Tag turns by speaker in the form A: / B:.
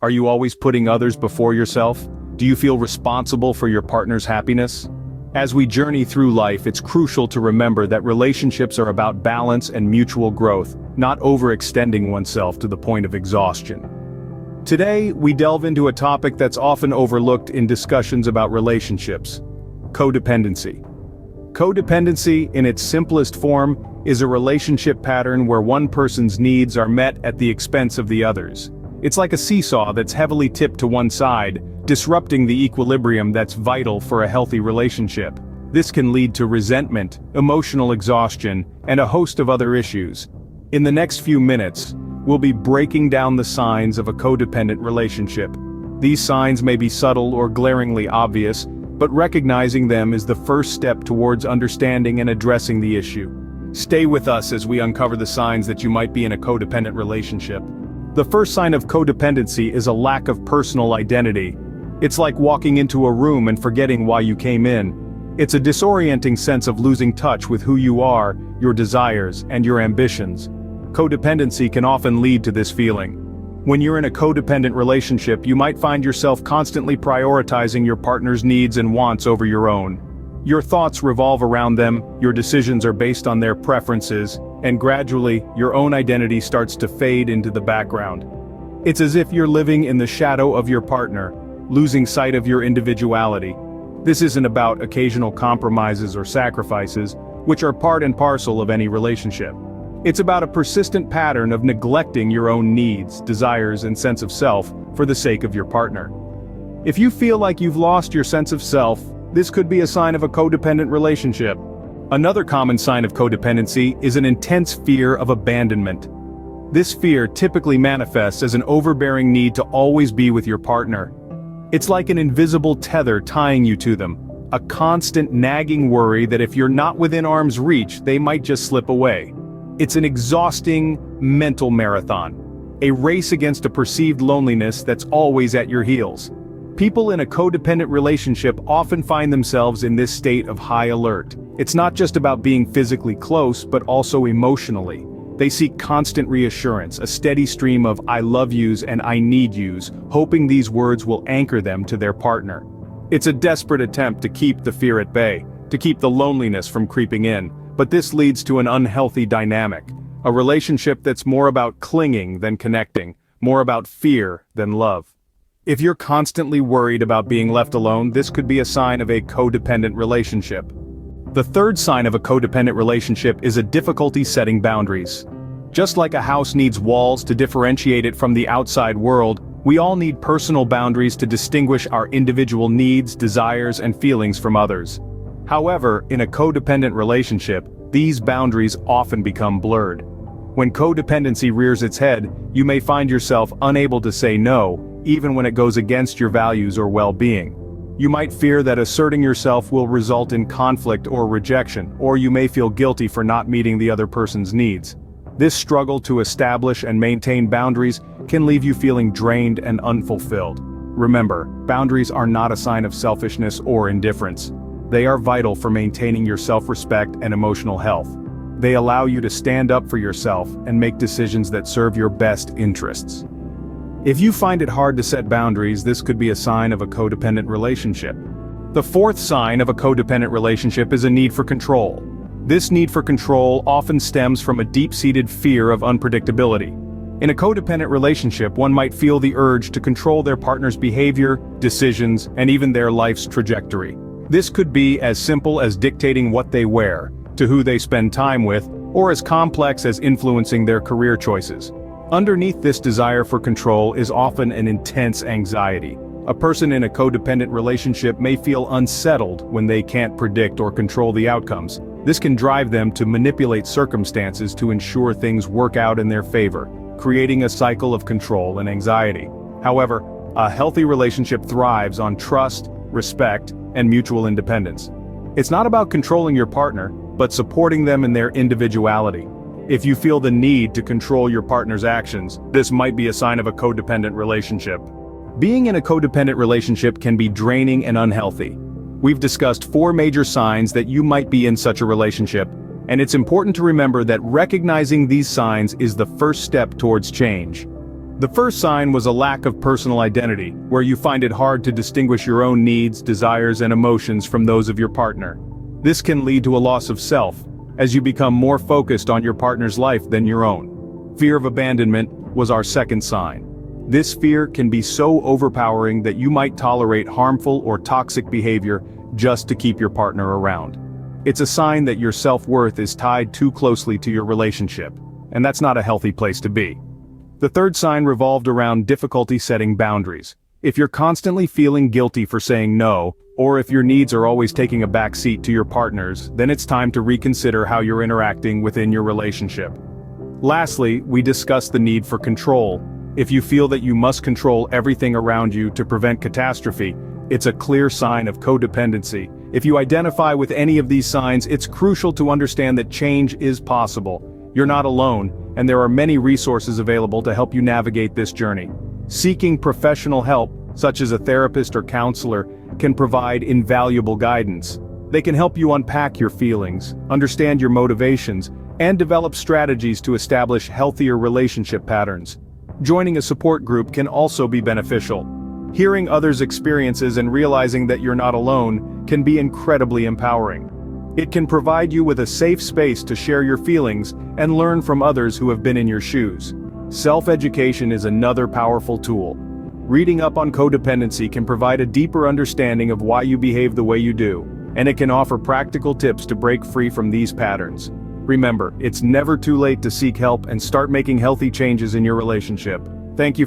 A: Are you always putting others before yourself? Do you feel responsible for your partner's happiness? As we journey through life, it's crucial to remember that relationships are about balance and mutual growth, not overextending oneself to the point of exhaustion. Today, we delve into a topic that's often overlooked in discussions about relationships: codependency. Codependency, in its simplest form, is a relationship pattern where one person's needs are met at the expense of the others. It's like a seesaw that's heavily tipped to one side, disrupting the equilibrium that's vital for a healthy relationship. This can lead to resentment, emotional exhaustion, and a host of other issues. In the next few minutes, we'll be breaking down the signs of a codependent relationship. These signs may be subtle or glaringly obvious, but recognizing them is the first step towards understanding and addressing the issue. Stay with us as we uncover the signs that you might be in a codependent relationship. The first sign of codependency is a lack of personal identity. It's like walking into a room and forgetting why you came in. It's a disorienting sense of losing touch with who you are, your desires, and your ambitions. Codependency can often lead to this feeling. When you're in a codependent relationship, you might find yourself constantly prioritizing your partner's needs and wants over your own. Your thoughts revolve around them, your decisions are based on their preferences, and gradually, your own identity starts to fade into the background. It's as if you're living in the shadow of your partner, losing sight of your individuality. This isn't about occasional compromises or sacrifices, which are part and parcel of any relationship. It's about a persistent pattern of neglecting your own needs, desires, and sense of self for the sake of your partner. If you feel like you've lost your sense of self, this could be a sign of a codependent relationship. Another common sign of codependency is an intense fear of abandonment. This fear typically manifests as an overbearing need to always be with your partner. It's like an invisible tether tying you to them, a constant nagging worry that if you're not within arm's reach, they might just slip away. It's an exhausting mental marathon, a race against a perceived loneliness that's always at your heels. People in a codependent relationship often find themselves in this state of high alert. It's not just about being physically close, but also emotionally. They seek constant reassurance, a steady stream of "I love yous" and "I need yous," hoping these words will anchor them to their partner. It's a desperate attempt to keep the fear at bay, to keep the loneliness from creeping in. But this leads to an unhealthy dynamic, a relationship that's more about clinging than connecting, more about fear than love. If you're constantly worried about being left alone, this could be a sign of a codependent relationship. The third sign of a codependent relationship is a difficulty setting boundaries. Just like a house needs walls to differentiate it from the outside world, we all need personal boundaries to distinguish our individual needs, desires, and feelings from others. However, in a codependent relationship, these boundaries often become blurred. When codependency rears its head, you may find yourself unable to say no, even when it goes against your values or well-being. You might fear that asserting yourself will result in conflict or rejection, or you may feel guilty for not meeting the other person's needs. This struggle to establish and maintain boundaries can leave you feeling drained and unfulfilled. Remember, boundaries are not a sign of selfishness or indifference. They are vital for maintaining your self-respect and emotional health. They allow you to stand up for yourself and make decisions that serve your best interests. If you find it hard to set boundaries, this could be a sign of a codependent relationship. The fourth sign of a codependent relationship is a need for control. This need for control often stems from a deep-seated fear of unpredictability. In a codependent relationship, one might feel the urge to control their partner's behavior, decisions, and even their life's trajectory. This could be as simple as dictating what they wear, to who they spend time with, or as complex as influencing their career choices. Underneath this desire for control is often an intense anxiety. A person in a codependent relationship may feel unsettled when they can't predict or control the outcomes. This can drive them to manipulate circumstances to ensure things work out in their favor, creating a cycle of control and anxiety. However, a healthy relationship thrives on trust, respect, and mutual independence. It's not about controlling your partner, but supporting them in their individuality. If you feel the need to control your partner's actions, this might be a sign of a codependent relationship. Being in a codependent relationship can be draining and unhealthy. We've discussed 4 major signs that you might be in such a relationship, and it's important to remember that recognizing these signs is the first step towards change. The first sign was a lack of personal identity, where you find it hard to distinguish your own needs, desires, and emotions from those of your partner. This can lead to a loss of self, as you become more focused on your partner's life than your own. Fear of abandonment was our second sign. This fear can be so overpowering that you might tolerate harmful or toxic behavior just to keep your partner around. It's a sign that your self-worth is tied too closely to your relationship, and that's not a healthy place to be. The third sign revolved around difficulty setting boundaries. If you're constantly feeling guilty for saying no, or if your needs are always taking a back seat to your partner's, then it's time to reconsider how you're interacting within your relationship. Lastly, we discussed the need for control. If you feel that you must control everything around you to prevent catastrophe, it's a clear sign of codependency. If you identify with any of these signs, it's crucial to understand that change is possible. You're not alone, and there are many resources available to help you navigate this journey. Seeking professional help, such as a therapist or counselor, can provide invaluable guidance. They can help you unpack your feelings, understand your motivations, and develop strategies to establish healthier relationship patterns. Joining a support group can also be beneficial. Hearing others' experiences and realizing that you're not alone can be incredibly empowering. It can provide you with a safe space to share your feelings and learn from others who have been in your shoes. Self-education is another powerful tool. Reading up on codependency can provide a deeper understanding of why you behave the way you do, and it can offer practical tips to break free from these patterns. Remember, it's never too late to seek help and start making healthy changes in your relationship. Thank you for